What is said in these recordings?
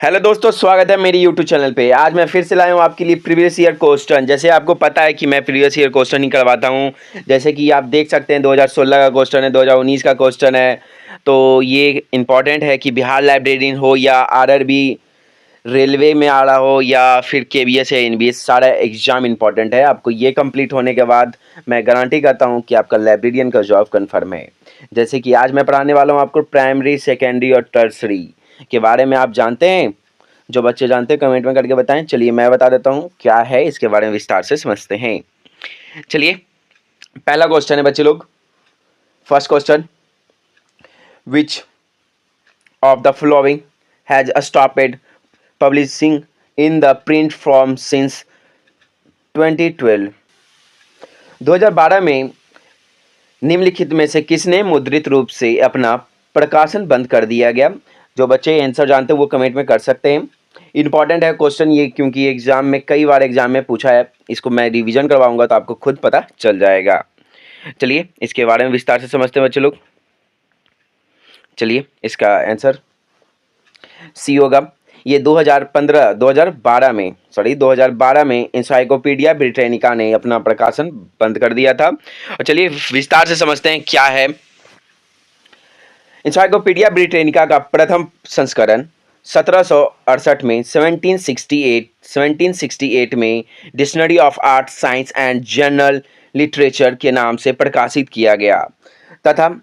Hello दोस्तों, स्वागत है मेरी यूट्यूब चैनल पे। आज मैं फिर से लाया हूँ आपके लिए प्रीवियस ईयर क्वेश्चन। जैसे आपको पता है कि मैं प्रीवियस ईयर क्वेश्चन ही करवाता हूँ। जैसे कि आप देख सकते हैं 2016 का क्वेश्चन है, 2019 का क्वेश्चन है। तो ये इम्पॉर्टेंट है कि बिहार लाइब्रेरियन हो या आरआरबी रेलवे में आ रहा हो या फिर केवीएस या एनबीएस, सारा एग्जाम इंपॉर्टेंट है। आपको ये कंप्लीट होने के बाद मैं गारंटी करता हूँ कि आपका लाइब्रेरियन का जॉब कन्फर्म है। जैसे कि आज मैं पढ़ाने वाला हूँ आपको प्राइमरी, सेकेंडरी और टर्सरी के बारे में। आप जानते हैं? जो बच्चे जानते हैं कमेंट में करके बताएं। चलिए मैं बता देता हूँ क्या है, इसके बारे में विस्तार से समझते हैं। चलिए, पहला क्वेश्चन है बच्चे लोग। First question, which of the following has stopped publishing in the print form since 2012। 2012 में निम्नलिखित में से किसने मुद्रित रूप से अपना प्रकाशन बंद कर दिया गया? जो बच्चे आंसर जानते हैं वो कमेंट में कर सकते हैं। इंपॉर्टेंट है क्वेश्चन ये, क्योंकि एग्जाम में कई बार एग्जाम में पूछा है। इसको मैं रिवीजन करवाऊंगा तो आपको खुद पता चल जाएगा। चलिए इसके बारे में विस्तार से समझते हैं बच्चे लोग। चलिए, इसका आंसर सी होगा। ये 2012 में इंसाइक्लोपीडिया ब्रिटानिका ने अपना प्रकाशन बंद कर दिया था। और चलिए विस्तार से समझते हैं क्या है। इंसाइक्लोपीडिया ब्रिटानिका का प्रथम संस्करण 1768 में 1768 में dictionary of art, science and general literature के नाम से प्रकाशित किया गया तथा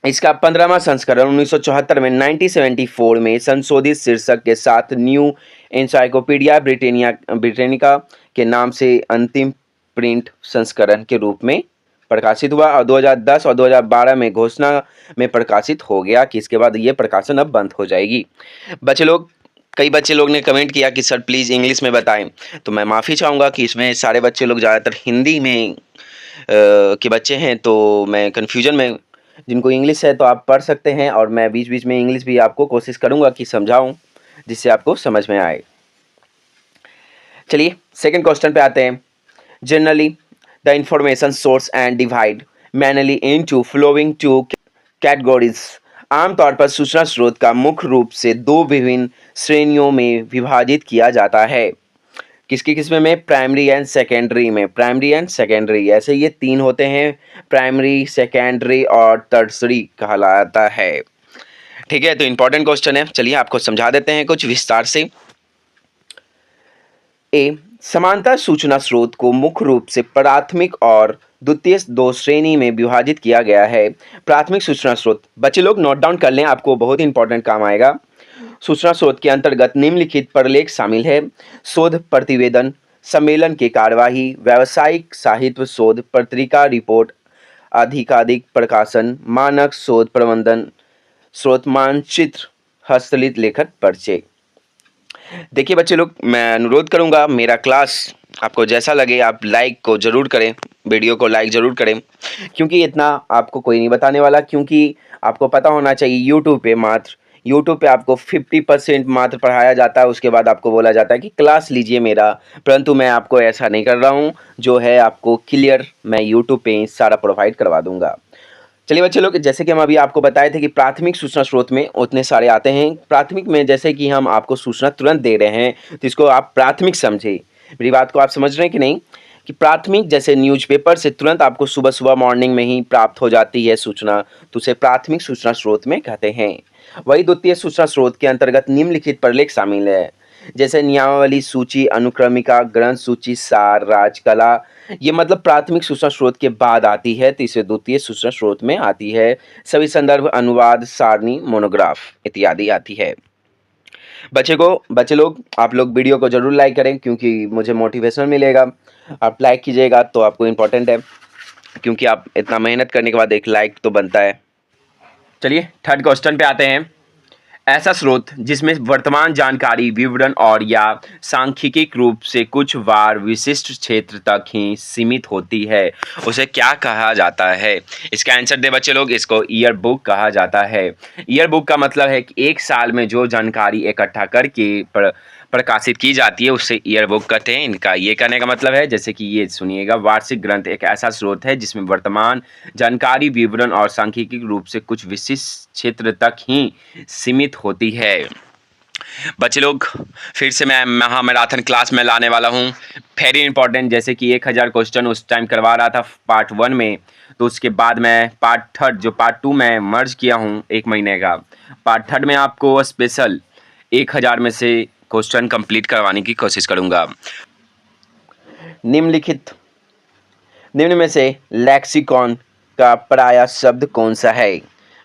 इसका 15वां संस्करण 1974 में 1974 में संशोधित शीर्षक के साथ न्यू इंसाइक्लोपीडिया ब्रिटानिका के नाम से अंतिम प्रिंट संस्करण के रूप में प्रकाशित हुआ और 2010 और 2012 में घोषणा में प्रकाशित हो गया कि इसके बाद ये प्रकाशन अब बंद हो जाएगी। कई बच्चे लोग ने कमेंट किया कि सर प्लीज़ इंग्लिश में बताएं, तो मैं माफ़ी चाहूँगा कि इसमें सारे बच्चे लोग ज़्यादातर हिंदी में के बच्चे हैं, तो मैं कन्फ्यूजन में। जिनको इंग्लिश है तो आप पढ़ सकते हैं और मैं बीच बीच में इंग्लिश भी आपको कोशिश करूँगा कि समझाऊँ, जिससे आपको समझ में आए। चलिए सेकंड क्वेश्चन पे आते हैं। Generally the information source and divide mainly into following two categories. आमतौर पर सूचना स्रोत का मुख्य रूप से दो विभिन्न श्रेणियों में विभाजित किया जाता है। किसकी किस्में में? प्राइमरी एंड सेकेंडरी में। प्राइमरी एंड सेकेंडरी, ऐसे ये तीन होते हैं, प्राइमरी, सेकेंडरी और टर्सरी कहलाता है। ठीक है, तो इंपॉर्टेंट क्वेश्चन है। चलिए आपको समझा देते हैं कुछ विस्तार से। समांतर सूचना स्रोत को मुख्य रूप से प्राथमिक और द्वितीय दो श्रेणी में विभाजित किया गया है। प्राथमिक सूचना स्रोत, बच्चे लोग नोट डाउन कर लें, आपको बहुत इंपॉर्टेंट काम आएगा। सूचना स्रोत के अंतर्गत निम्नलिखित प्रलेख शामिल है: शोध प्रतिवेदन, सम्मेलन की कार्यवाही, व्यावसायिक साहित्य शोध, पत्रिका रिपोर्ट, आधिकारिक प्रकाशन, मानक शोध प्रबंधन, स्रोत मानचित्र, हस्तलिखित लेखन परिचय। देखिए बच्चे लोग, मैं अनुरोध करूंगा मेरा क्लास आपको जैसा लगे आप लाइक को ज़रूर करें, वीडियो को लाइक ज़रूर करें, क्योंकि इतना आपको कोई नहीं बताने वाला। क्योंकि आपको पता होना चाहिए यूट्यूब पे आपको 50% मात्र पढ़ाया जाता है, उसके बाद आपको बोला जाता है कि क्लास लीजिए मेरा। परंतु मैं आपको ऐसा नहीं कर रहा हूँ, जो है आपको क्लियर मैं यूट्यूब पे सारा प्रोवाइड करवा दूंगा। चलिए बच्चे लोग, जैसे कि हम अभी आपको बताए थे कि प्राथमिक सूचना स्रोत में उतने सारे आते हैं। प्राथमिक में जैसे कि हम आपको सूचना तुरंत दे रहे हैं, तो इसको आप प्राथमिक समझे। मेरी बात को आप समझ रहे हैं कि नहीं? कि प्राथमिक जैसे न्यूज़पेपर से तुरंत आपको सुबह सुबह मॉर्निंग में ही प्राप्त हो जाती है सूचना, तो उसे प्राथमिक सूचना स्रोत में कहते हैं। वही द्वितीय सूचना स्रोत के अंतर्गत निम्नलिखित प्रलेख शामिल है, जैसे नियमावली, सूची, अनुक्रमिका, ग्रंथ सूची, सार, राजकला। ये मतलब प्राथमिक सूचना स्रोत के बाद आती है, तो इसे द्वितीय सूचना स्रोत में आती है। सभी संदर्भ, अनुवाद, सारणी, मोनोग्राफ इत्यादि आती है। बच्चे लोग आप लोग वीडियो को जरूर लाइक करें, क्योंकि मुझे मोटिवेशन मिलेगा। आप लाइक कीजिएगा तो आपको इम्पोर्टेंट है, क्योंकि आप इतना मेहनत करने के बाद एक लाइक तो बनता है। चलिए थर्ड क्वेश्चन पे आते हैं। ऐसा स्रोत जिसमें वर्तमान जानकारी विवरण और या सांख्यिकी रूप से कुछ बार विशिष्ट क्षेत्र तक ही सीमित होती है, उसे क्या कहा जाता है? इसका आंसर दे बच्चे लोग। इसको ईयर बुक कहा जाता है। ईयर बुक का मतलब है कि एक साल में जो जानकारी इकट्ठा करके प्रकाशित की जाती है उसे ईयर बुक कहते हैं। इनका ये कहने का मतलब है, जैसे कि ये सुनिएगा, वार्षिक ग्रंथ एक ऐसा स्रोत है जिसमें वर्तमान जानकारी विवरण और सांख्यिकी रूप से कुछ विशिष्ट क्षेत्र तक ही सीमित होती है। बच्चे लोग फिर से मैं महामैराथन क्लास में लाने वाला हूँ, वेरी इंपॉर्टेंट। जैसे कि 1000 क्वेश्चन उस टाइम करवा रहा था पार्ट 1 में, तो उसके बाद मैं पार्ट 3 जो पार्ट 2 में मर्ज किया हूँ 1 महीने का, पार्ट 3 में आपको स्पेशल 1000 में से क्वेश्चन कंप्लीट करवाने की कोशिश करूँगा। निम्न में से लेक्सिकॉन का पराया शब्द कौन सा है?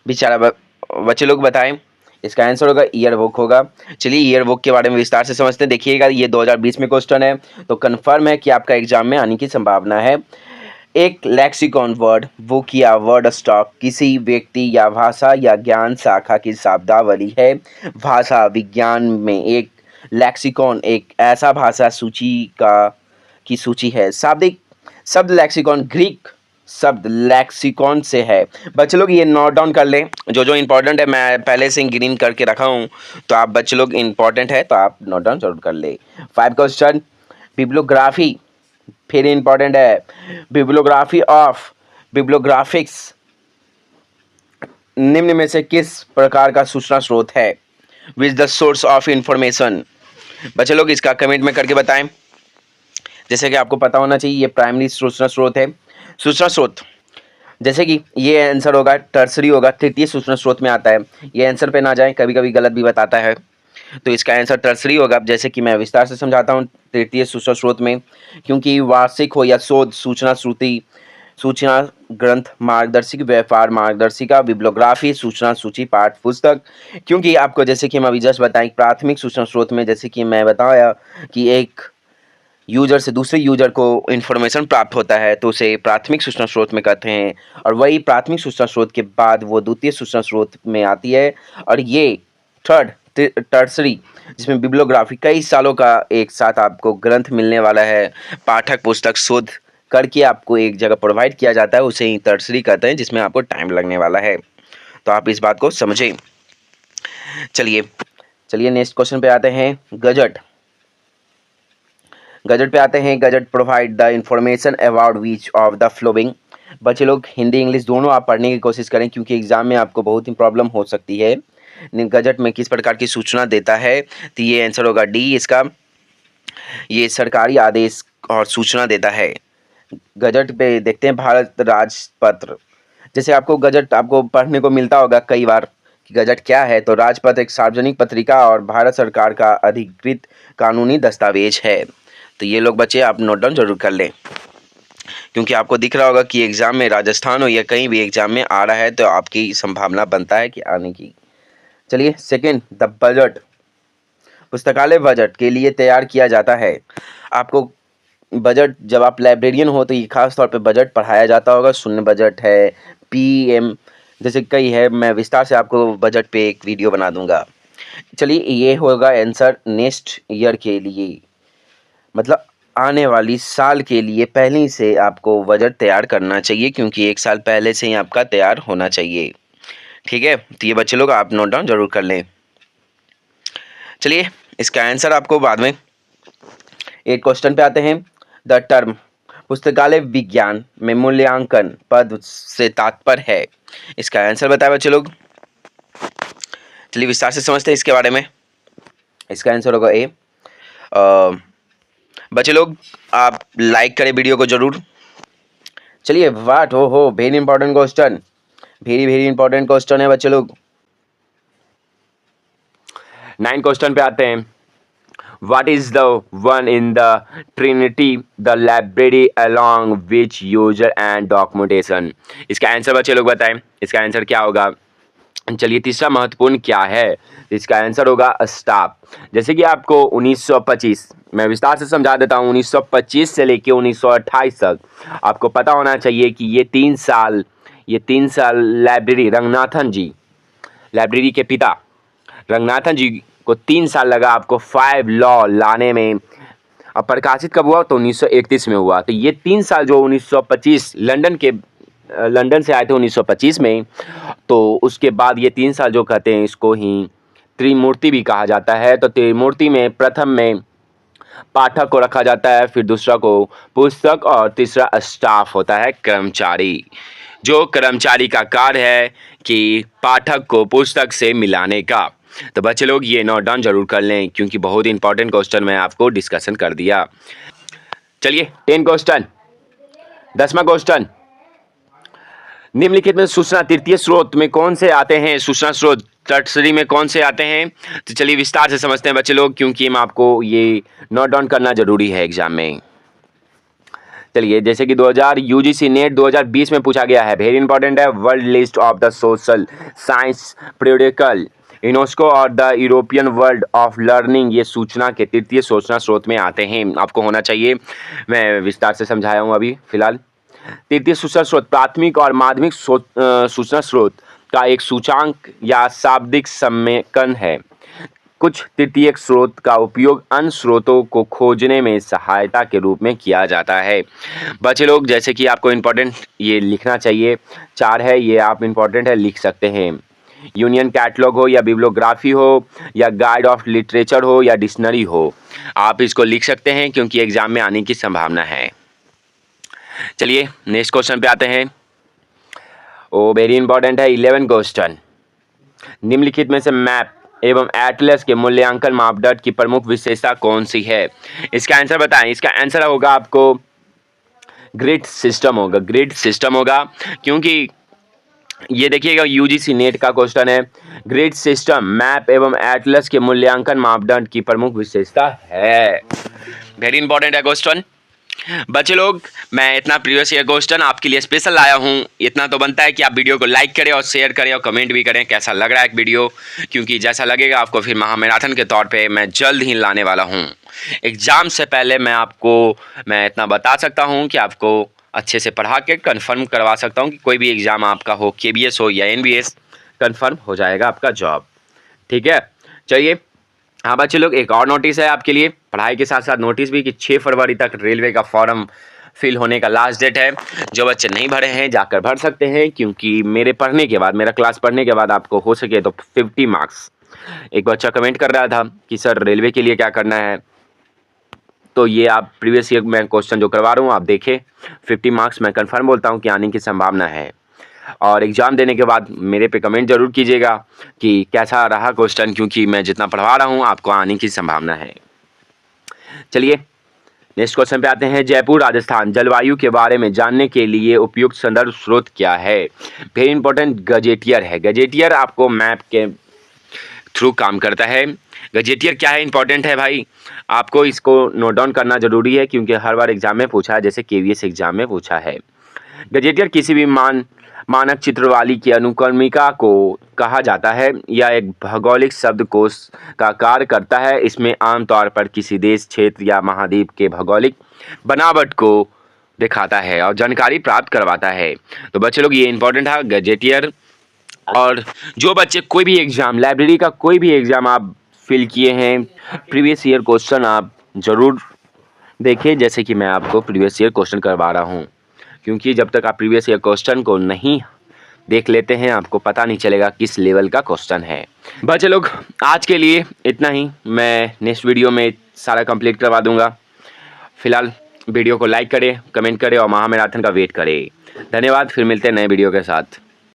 बेचारा बच्चे लोग बताएं। इसका आंसर होगा ईयर बुक होगा। चलिए ईयर बुक के बारे में विस्तार से समझते हैं। देखिएगा ये 2020 में क्वेश्चन है, तो कन्फर्म है कि आपका एग्जाम में आने की संभावना है। एक लेक्सिकॉन वर्ड बुक या वर्ड स्टॉक किसी व्यक्ति या भाषा या ज्ञान शाखा की शब्दावली है। भाषा विज्ञान में एक लेक्सिकॉन एक ऐसा भाषा सूची की सूची है। शाब्दिक शब्द लेक्सिकॉन ग्रीक शब्द लेक्सिकॉन से है। बच्चे लोग ये नोट डाउन कर लें, जो इंपॉर्टेंट है मैं पहले से ग्रीन करके रखा हूँ, तो आप बच्चे लोग इंपॉर्टेंट है तो आप नोट डाउन जरूर कर ले। 5 क्वेश्चन बिब्लियोग्राफी फिर इंपॉर्टेंट है। बिब्लियोग्राफिक्स निम्न में से किस प्रकार का सूचना स्रोत है? Which the source of information. बच्चे लोग इसका कमेंट में करके बताएं। जैसे कि आपको पता होना चाहिए ये प्राइमरी सूचना स्रोत है। सूचना स्रोत जैसे कि ये आंसर होगा टर्सरी होगा, तृतीय सूचना स्रोत में आता है। ये आंसर पे ना जाए, कभी कभी गलत भी बताता है, तो इसका आंसर टर्सरी होगा। जैसे कि मैं विस्तार से समझाता हूँ तृतीय सूचना स्रोत में, क्योंकि वार्षिक हो या शोध सूचना श्रुति सूचना ग्रंथ मार्गदर्शिक व्यापार मार्गदर्शिका बिब्लियोग्राफी सूचना सूची पाठ पुस्तक। क्योंकि आपको जैसे कि हम अभी जस्ट बताएं प्राथमिक सूचना स्रोत में जैसे कि मैं बताया कि एक यूजर से दूसरे यूजर को इन्फॉर्मेशन प्राप्त होता है, तो उसे प्राथमिक सूचना स्रोत में कहते हैं। और वही प्राथमिक सूचना स्रोत के बाद वो द्वितीय सूचना स्रोत में आती है। और ये थर्ड टर्सरी जिसमें बिब्लियोग्राफी कई सालों का एक साथ आपको ग्रंथ मिलने वाला है, पाठक पुस्तक शोध करके आपको एक जगह प्रोवाइड किया जाता है, उसे ही टर्सरी कहते हैं, जिसमें आपको टाइम लगने वाला है। तो आप इस बात को समझें। चलिए नेक्स्ट क्वेश्चन पे आते हैं। गजट पे आते हैं। Gazette provide the information about which of the flowing. बच्चे लोग हिंदी इंग्लिश दोनों आप पढ़ने की कोशिश करें, क्योंकि एग्जाम में आपको बहुत ही प्रॉब्लम हो सकती है। गजट में किस प्रकार की सूचना देता है, तो ये आंसर होगा डी इसका। ये सरकारी आदेश और सूचना देता है। गजट पे देखते हैं भारत राजपत्र। जैसे आपको गजट आपको पढ़ने को मिलता होगा कई बार कि गजट क्या है, तो राजपत्र एक सार्वजनिक पत्रिका और भारत सरकार का अधिकृत कानूनी दस्तावेज है। तो ये लोग बच्चे आप नोट डाउन जरूर कर लें, क्योंकि आपको दिख रहा होगा कि एग्जाम में राजस्थान हो या कहीं भी एग्जाम में आ रहा है, तो आपकी संभावना बनता है कि आने की। चलिए सेकंड, द बजट पुस्तकालय बजट के लिए तैयार किया जाता है। आपको बजट जब आप लाइब्रेरियन हो तो ये खास तौर पे बजट पढ़ाया जाता होगा। शून्य बजट है, पीएम जैसे कई है, मैं विस्तार से आपको बजट पे एक वीडियो बना दूंगा। चलिए ये होगा आंसर नेक्स्ट ईयर के लिए, मतलब आने वाली साल के लिए पहले से आपको बजट तैयार करना चाहिए, क्योंकि एक साल पहले से ही आपका तैयार होना चाहिए। ठीक है, तो ये बच्चे लोग आप नोट डाउन जरूर कर लें। चलिए इसका आंसर आपको बाद में। एक क्वेश्चन पे आते हैं। द टर्म पुस्तकालय विज्ञान में मूल्यांकन पद से तात्पर्य है। इसका आंसर बताए बच्चे लोग। चलिए विस्तार से समझते हैं इसके बारे में। इसका आंसर होगा ए। बच्चे लोग आप लाइक करें वीडियो को जरूर। चलिए वाट हो very important question, very important question है बच्चे लोग। 9 क्वेश्चन पे आते हैं। What is the one in the Trinity, the library along which user and documentation? इसका आंसर बच्चे लोग बताएं। इसका आंसर क्या होगा? चलिए तीसरा महत्वपूर्ण क्या है? इसका आंसर होगा स्टाफ। जैसे कि आपको 1925 मैं विस्तार से समझा देता हूँ। 1925 से लेके 1928 तक आपको पता होना चाहिए कि ये 3 साल लाइब्रेरी रंगनाथन जी, लाइब्रेरी के पिता रंगनाथन जी को 3 साल लगा आपको 5 लॉ लाने में। अब प्रकाशित कब हुआ? तो 1931 में हुआ। तो ये 3 साल जो 1925 लंदन से आए थे 1925 में, तो उसके बाद ये 3 साल जो कहते हैं इसको ही त्रिमूर्ति भी कहा जाता है। तो त्रिमूर्ति में प्रथम में पाठक को रखा जाता है, फिर दूसरा को पुस्तक और तीसरा स्टाफ होता है कर्मचारी। जो कर्मचारी का कार्य है कि पाठक को पुस्तक से मिलाने का। तो बच्चे लोग ये नोट डाउन जरूर कर लें, क्योंकि बहुत इंपॉर्टेंट क्वेश्चन मैं आपको डिस्कशन कर दिया। चलिए 10 क्वेश्चन, 10वां क्वेश्चन, निम्नलिखित में सूचना तृतीय स्रोत में कौन से आते हैं? सूचना स्रोत टर्सरी में कौन से आते हैं? तो चलिए विस्तार से समझते हैं बच्चे लोग, क्योंकि हम आपको ये नोट डाउन करना जरूरी है एग्जाम में। चलिए, जैसे कि 2000 यूजीसी नेट 2020 में पूछा गया है, वेरी इंपॉर्टेंट है, world list of the social science periodical UNESCO और the European world of learning, ये सूचना के तृतीय सूचना स्रोत में आते हैं, आपको होना चाहिए। मैं विस्तार से समझाया हूँ अभी फिलहाल। तृतीय सूचना स्रोत प्राथमिक और माध्यमिक सूचना स्रोत का एक सूचांक या शाब्दिक समेकन है। कुछ तृतीयक स्रोत का उपयोग अन्य स्रोतों को खोजने में सहायता के रूप में किया जाता है। बच्चे लोग, जैसे कि आपको इम्पोर्टेंट ये लिखना चाहिए, 4 है, ये आप इम्पोर्टेंट है लिख सकते हैं। यूनियन कैटलॉग हो या बिब्लियोग्राफी हो या गाइड ऑफ लिटरेचर हो या डिक्शनरी हो, आप इसको लिख सकते हैं, क्योंकि एग्जाम में आने की संभावना है। चलिए नेक्स्ट क्वेश्चन पे आते हैं। ओ वेरी इंपॉर्टेंट है, 11 क्वेश्चन, निम्नलिखित में से मैप एवं एटलस के मूल्यांकन मापदंड की प्रमुख विशेषता कौन सी है? इसका आंसर बताएं। इसका आंसर होगा आपको ग्रिड सिस्टम होगा, ग्रिड सिस्टम होगा, क्योंकि ये देखिएगा यूजीसी नेट का क्वेश्चन है। ग्रिड सिस्टम मैप एवं एटलस के मूल्यांकन मापदंड की प्रमुख विशेषता है। वेरी इंपॉर्टेंट है क्वेश्चन। बच्चे लोग, मैं इतना प्रीवियस ईयर क्वेश्चन आपके लिए स्पेशल लाया हूँ। इतना तो बनता है कि आप वीडियो को लाइक करें और शेयर करें और कमेंट भी करें कैसा लग रहा है वीडियो, क्योंकि जैसा लगेगा आपको फिर महामैराथन के तौर पे मैं जल्द ही लाने वाला हूँ। एग्ज़ाम से पहले मैं इतना बता सकता हूँ कि आपको अच्छे से पढ़ा के कन्फर्म करवा सकता हूँ कि कोई भी एग्ज़ाम आपका हो, KBS हो या NBS, कन्फर्म हो जाएगा आपका जॉब। ठीक है, चलिए। हाँ बच्चे लोग, एक और नोटिस है आपके लिए, पढ़ाई के साथ साथ नोटिस भी, कि 6 फरवरी तक रेलवे का फॉर्म फिल होने का लास्ट डेट है। जो बच्चे नहीं भरे हैं जाकर भर सकते हैं, क्योंकि मेरा क्लास पढ़ने के बाद आपको हो सके तो 50 मार्क्स। एक बच्चा कमेंट कर रहा था कि सर रेलवे के लिए क्या करना है, तो ये आप प्रीवियस ईयर में क्वेश्चन जो करवा रहा हूँ आप देखें, 50 मार्क्स मैं कन्फर्म बोलता हूँ कि आने की संभावना है। और एग्ज़ाम देने के बाद मेरे पे कमेंट जरूर कीजिएगा कि कैसा रहा क्वेश्चन, क्योंकि मैं जितना पढ़वा रहा हूँ आपको आने की संभावना है। चलिए नेक्स्ट क्वेश्चन पे आते हैं। जयपुर राजस्थान जलवायु के बारे में जानने के लिए उपयुक्त संदर्भ स्रोत क्या है? वेरी इंपॉर्टेंट, गजेटियर है। गजेटियर आपको मैप के थ्रू काम करता है। गजेटियर क्या है, इंपॉर्टेंट है भाई, आपको इसको नोट डाउन करना जरूरी है, क्योंकि हर बार एग्जाम में पूछा है, जैसे KVS एग्जाम में पूछा है। गजेटियर किसी भी मानक चित्रवाली की अनुक्रमिका को कहा जाता है। यह एक भौगोलिक शब्दकोश का कार्य करता है। इसमें आमतौर पर किसी देश, क्षेत्र या महाद्वीप के भौगोलिक बनावट को दिखाता है और जानकारी प्राप्त करवाता है। तो बच्चे लोग, ये इंपॉर्टेंट है गजेटियर। और जो बच्चे कोई भी एग्जाम, लाइब्रेरी का कोई भी एग्जाम आप फिल किए हैं, प्रीवियस ईयर क्वेश्चन आप जरूर देखें, जैसे कि मैं आपको प्रीवियस ईयर क्वेश्चन करवा रहा हूँ, क्योंकि जब तक आप प्रीवियस ईयर क्वेश्चन को नहीं देख लेते हैं आपको पता नहीं चलेगा किस लेवल का क्वेश्चन है। बच्चे लोग, आज के लिए इतना ही, मैं नेक्स्ट वीडियो में सारा कंप्लीट करवा दूंगा। फिलहाल वीडियो को लाइक करें, कमेंट करें और महामैराथन का वेट करें। धन्यवाद, फिर मिलते हैं नए वीडियो के साथ।